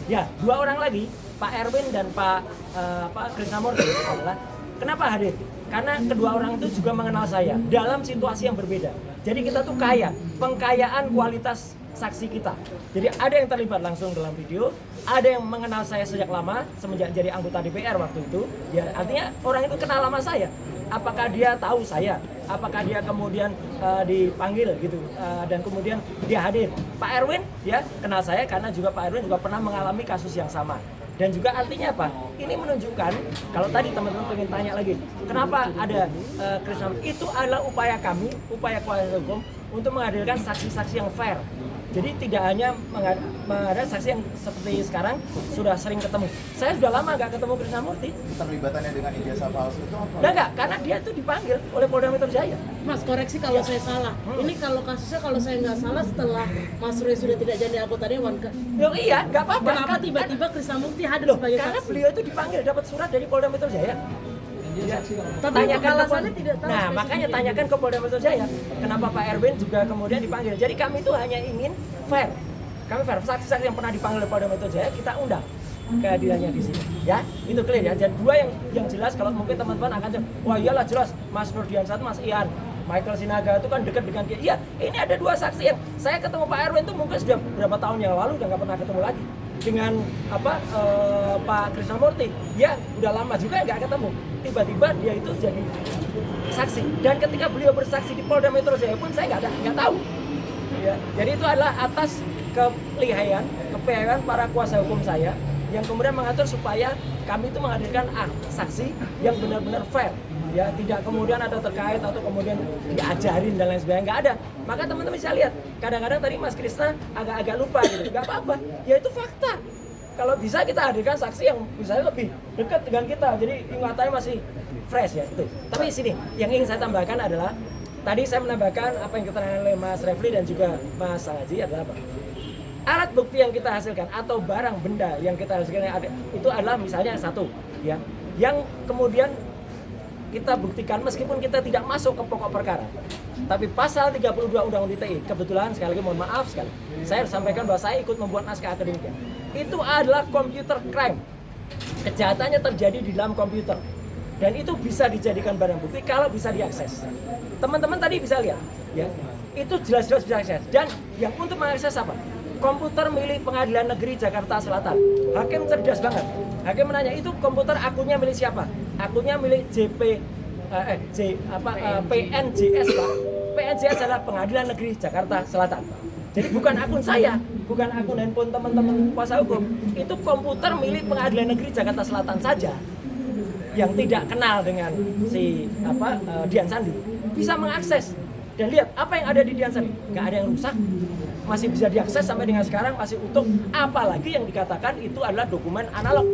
Ya, dua orang lagi, Pak Erwin dan Pak Krisnamurti adalah kenapa hadir? Karena kedua orang itu juga mengenal saya dalam situasi yang berbeda. Jadi kita tuh kaya, pengkayaan kualitas saksi kita. Jadi ada yang terlibat langsung dalam video, ada yang mengenal saya sejak lama, semenjak jadi anggota DPR waktu itu. Ya, artinya orang itu kenal lama saya. Apakah dia tahu saya? Apakah dia kemudian dipanggil gitu dan kemudian dia hadir? Pak Erwin ya kenal saya karena juga Pak Erwin juga pernah mengalami kasus yang sama. Dan juga artinya apa? Ini menunjukkan kalau tadi teman-teman pengen tanya lagi, kenapa ada Krisnamurti? Itu adalah upaya kami, upaya kuasa hukum untuk menghadirkan saksi-saksi yang fair. Jadi tidak hanya ada saksi yang seperti sekarang sudah sering ketemu. Saya sudah lama nggak ketemu Krisnamurti. Terlibatannya dengan ijazah palsu itu apa? Enggak, karena dia itu dipanggil oleh Polda Metro Jaya. Mas, koreksi kalau saya salah. Ini kalau kasusnya kalau saya nggak salah setelah Mas Roy sudah tidak jadi anggota Dewan. Loh iya, nggak apa-apa. Kenapa tiba-tiba Krisnamurti hadir Loh, sebagai karena saksi? beliau itu dipanggil dapat surat dari Polda Metro Jaya. Tapi Tanyakan alasannya tidak tahu. Nah, makanya tanyakan ke Polda Metro Jaya. Kenapa Pak Erwin juga kemudian dipanggil? Jadi kami itu hanya ingin fair. Kami fair. Saksi-saksi yang pernah dipanggil oleh Polda Metro Jaya kita undang kehadirannya di sini. Ya, itu clear ya. Dan dua yang jelas kalau mungkin teman-teman akan jawab, wah iyalah jelas Mas Nurdian satu, Mas Ian. Michael Sinaga itu kan dekat dengan dia. Iya, ini ada dua saksi yang saya ketemu Pak Erwin itu mungkin sudah berapa tahun yang lalu udah nggak pernah ketemu lagi dengan Pak Krisnamurti. Ya, udah lama juga nggak ketemu. Tiba-tiba dia itu jadi saksi. Dan ketika beliau bersaksi di Polda Metro Jaya pun saya nggak tahu. Ya, jadi itu adalah atas kelihayan, kepekaan para kuasa hukum saya yang kemudian mengatur supaya kami itu menghadirkan saksi yang benar-benar fair. Ya, tidak kemudian ada terkait atau kemudian diajarin dan lain sebagainya, nggak ada. Maka teman-teman bisa lihat, kadang-kadang tadi Mas Krisna agak lupa gitu, nggak apa-apa, ya itu fakta. Kalau bisa kita hadirkan saksi yang misalnya lebih dekat dengan kita, jadi ingatannya masih fresh ya itu. Tapi sini, yang ingin saya tambahkan adalah, tadi saya menambahkan apa yang diterangkan oleh Mas Refli dan juga Mas Sangaji adalah apa? Alat bukti yang kita hasilkan atau barang benda yang kita hasilkan itu adalah misalnya satu, ya, yang kemudian kita buktikan meskipun kita tidak masuk ke pokok perkara. Tapi pasal 32 Undang-Undang ITE, kebetulan sekali lagi mohon maaf sekali, saya harus sampaikan bahwa saya ikut membuat naskah akademiknya. Itu adalah computer crime. Kejahatannya terjadi di dalam komputer. Dan itu bisa dijadikan barang bukti kalau bisa diakses. Teman-teman tadi bisa lihat, ya. Itu jelas-jelas bisa diakses. Dan yang untuk mengakses apa? Komputer milik Pengadilan Negeri Jakarta Selatan. Hakim cerdas banget. Hakim menanya, itu komputer akunnya milik siapa? Akunnya milik PNJS, Pak. PNJS adalah Pengadilan Negeri Jakarta Selatan. Jadi bukan akun saya, bukan akun handphone teman-teman kuasa hukum. Itu komputer milik Pengadilan Negeri Jakarta Selatan saja yang tidak kenal dengan si Dian Sandi bisa mengakses. Dan lihat apa yang ada di Dian Sandi, nggak ada yang rusak, masih bisa diakses sampai dengan sekarang, masih utuh. Apalagi yang dikatakan itu adalah dokumen analog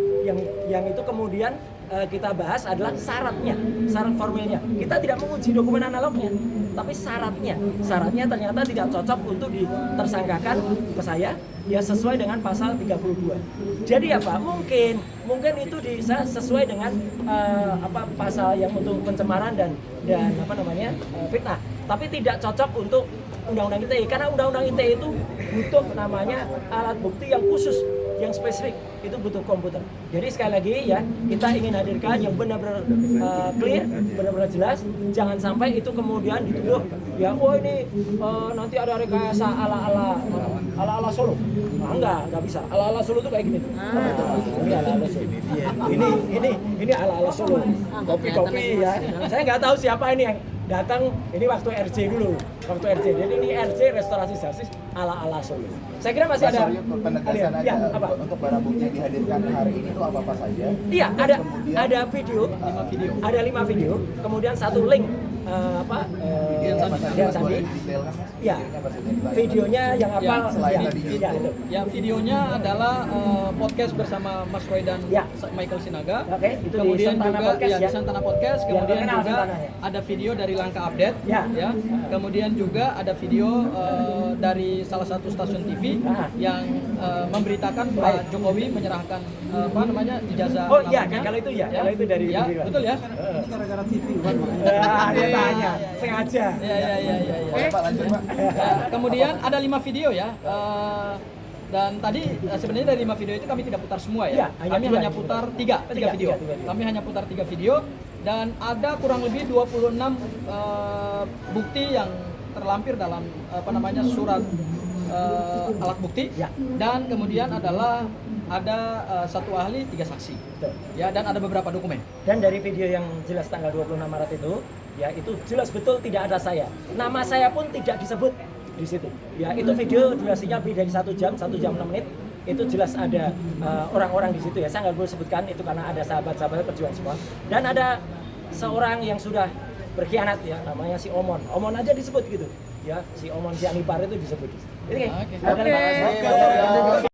yang itu kemudian kita bahas adalah syaratnya, syarat formilnya. Kita tidak menguji dokumen analognya, tapi syaratnya ternyata tidak cocok untuk ditersangkakan ke saya, ya sesuai dengan pasal 32. Jadi apa? Mungkin itu bisa sesuai dengan pasal yang untuk pencemaran dan fitnah. Tapi tidak cocok untuk Undang-Undang ITE, karena Undang-Undang ITE itu butuh namanya alat bukti yang khusus, yang spesifik, itu butuh komputer. Jadi sekali lagi ya, kita ingin hadirkan yang benar-benar clear, benar-benar jelas. Jangan sampai itu kemudian dituduh, ya oh ini nanti ada rekayasa ala Solo. Enggak bisa. Ala Solo itu kayak gini. Ini ala Solo. Ini ala Solo. Kopi ya. Saya nggak tahu siapa ini yang datang, ini waktu RJ dulu, jadi ini RJ restorasi justice ala Solo. Saya kira masih ada penegasan aja, ya, apa? Untuk barang bukti yang dihadirkan hari ini itu apa saja? Iya, ada video, ada 5 video, kemudian satu link Dian Sandi. Ya, videonya yang apa? Ya, videonya adalah podcast bersama Mas Roy dan Michael Sinaga. Oke, itu kemudian di Santana juga Podcast, di Santana Podcast. Kemudian juga Santana, ada video dari Langkah Update. Ya. Kemudian juga ada video dari salah satu stasiun TV yang memberitakan Pak Jokowi menyerahkan ijazah. Oh iya, kalau itu ya, kalau itu dari ya, betul ya. Ini gara-gara TV bukan? Dia tanya, sengaja. Ya. Pak, lanjut Pak. Kemudian ada 5 video ya. Dan tadi sebenarnya dari 5 video itu kami tidak putar semua Iya, ya. hanya Kami dua hanya yang putar diputar. 3 video. Tiga video. Kami hanya putar 3 video dan ada kurang lebih 26 bukti yang terlampir dalam surat alat bukti. Ya. Dan kemudian adalah ada satu ahli, 3 saksi. Betul. Ya, dan ada beberapa dokumen. Dan dari video yang jelas tanggal 26 Maret itu, ya itu jelas betul tidak ada saya. Nama saya pun tidak disebut di situ. Ya itu video durasinya lebih dari 1 jam 6 menit. Itu jelas ada orang-orang di situ ya. Saya nggak perlu sebutkan itu karena ada sahabat-sahabat perjuangan semua. Dan ada seorang yang sudah berkhianat ya, namanya si Omon. Omon aja disebut gitu. Ya, si Omon si Anipar itu disebut. Oke. Oke. Terima kasih.